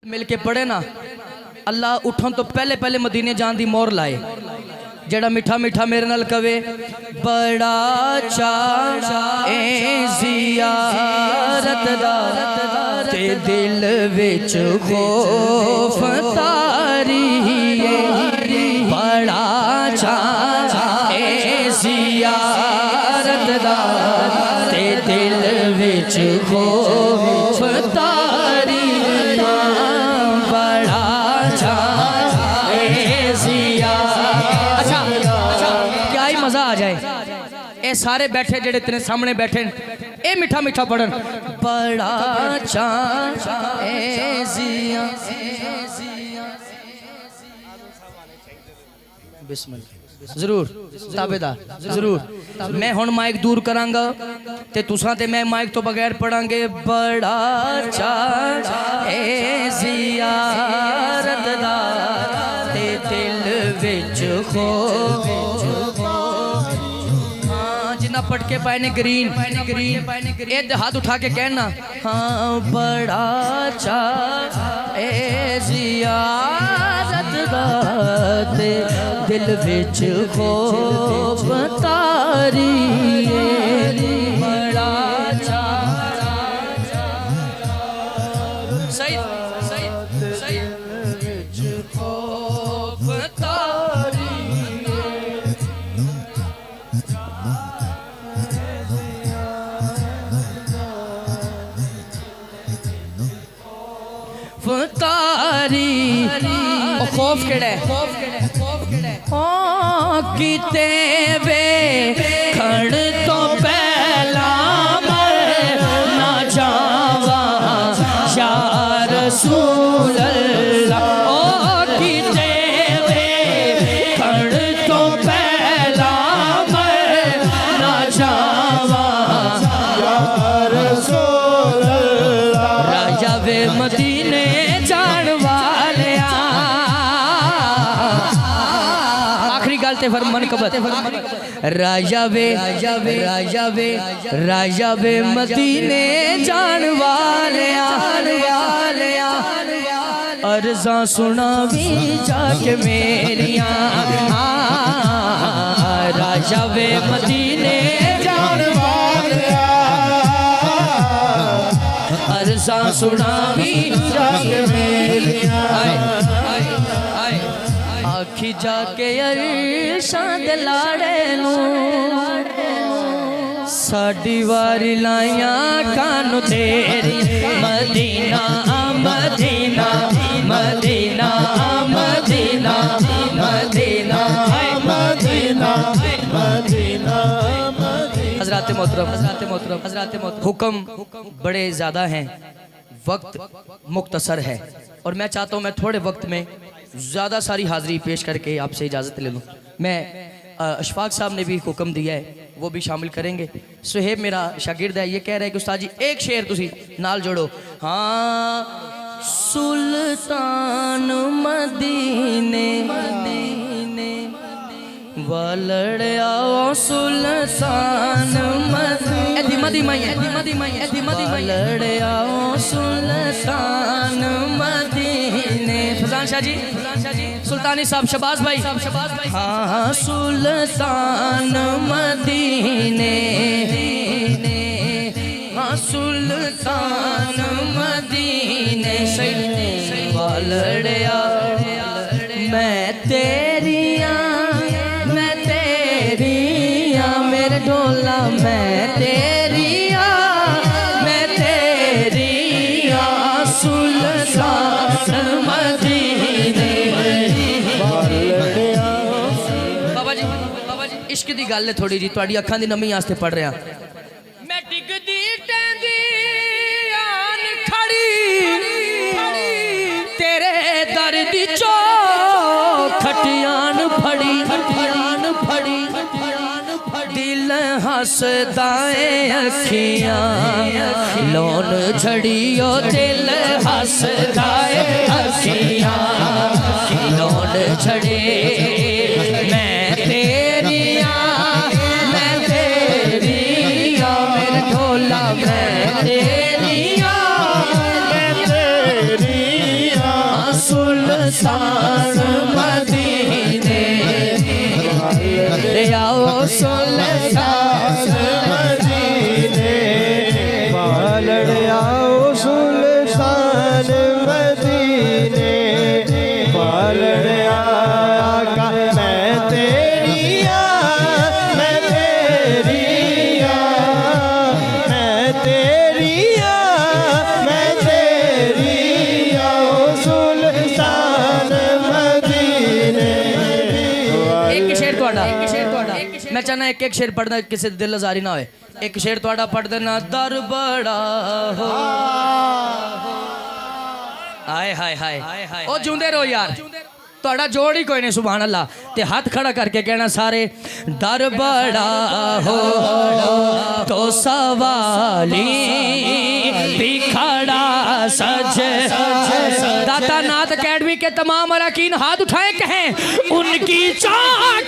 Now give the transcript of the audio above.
मिल के पढ़े ना अल्लाह उठन तो पहले पहले मदीने जान दी मोहर लाए। जेड़ा मिठा मिठा मेरे नाल कवे बड़ा चाह ए ज़ियारत दा ते दिल विच खौफ तारी बड़ा चाह ए ज़ियारत दा ते दिल विच खौफ तारी मजा आ जाए। ए सारे बैठे जेड़े तेरे सामने बैठे ए मिठा मिठा पढ़न बड़ा बिस्मिल्लाह जरूर ताबेदार जरूर। मैं हुण माइक दूर करांगा ते तुसां ते मैं माइक तो बगैर पढ़ांगे बड़ा ए ज़ियारत दा ते दिल विच खौफ पढ़ के पाए ने ग्रीन ग्रीन हाथ उठा के कहना हाँ बड़ा चाह ए ज़ियारत दा ते दिल विच खौफ तारी बड़ा चाह सही सही सही विच खौफ तारी तारी खौफ केड़ा है किते वे खड़ तो पहला मर ना जावा या रसूल अल्लाह ओ किते वे खड़ तो पहला मर ना जावा या रसूल अल्लाह राजा वे मदीने राजा वे मदीने जान वाले अर्ज़ा सुना भी जाके मेरिया राजा वे मदीने जान वाले अर्ज़ा सुना भी जाके मेरिया आखी जाके अरशां दे लाड़े नूं साडी वारी लाइया कानू तेरी Medina Medina Medina Medina Medina Medina Medina. हज़रात मोहतरम हुक्म बड़े ज़्यादा हैं, वक्त मुख्तसर है और मैं चाहता हूँ मैं थोड़े वक्त में ज़्यादा सारी हाज़री पेश करके आपसे इजाज़त ले लूँ। मैं अशफाक साहब ने भी हुक्म दिया है वो भी शामिल करेंगे। सुहेब मेरा शागिर्द है, ये कह रहे हैं कि उस्ताद जी एक शेर तुसी नाल जोड़ो। हाँ सुल्तान मदीने वालड़िया सुल्तान वालड़िया सुल्तान मदीने फजान शाह जी सुल्तानी साहब शबाज भाई हाँ सुल्तान मदीने हाँ सुल्तान मदीने वालड़िया मैं तेरिया मेरे ढोला मैं तेरिया सुल्तान मदीने। बाबा जी इश्क दी गल है थोड़ी जी तुहाडी अखां दी नमी वास्ते पढ़ रहा। मैं डिगदी टैंदी आन खड़ी तेरे दर दी चो खटियान फड़ी दिल हसदाए अखियां लोन झड़ियो दिल हसदाए अखियां लोन झड़े मैं तेरिया मेरे ढोला मैं तेरिया सुल्तान मदीने आओ सुल्तान मदीने बालड़ आओ सुल्तान मदीने बालड़ आका मैं तेरिया मैं तेरिया मैं तेरिया मैं तेरिया ओ सुल्तान मदीने। एक शेर थोड़ा मैं चाहना एक शेर पढ़ना किसी दिल आजारी ना होए। एक शेर थोड़ा पढ़ देना। दर बड़ा हो हाय हाय हाय ओ जूंदे रहो यार थोड़ा जोड़ ही कोई नहीं सुभान अल्लाह ते हाथ खड़ा करके कहना सारे दर बड़ा हो तो सवाली भी खड़ा सज दाता नाथ अकेडमी के तमाम अरकान हाथ उठाए कहें उनकी चाक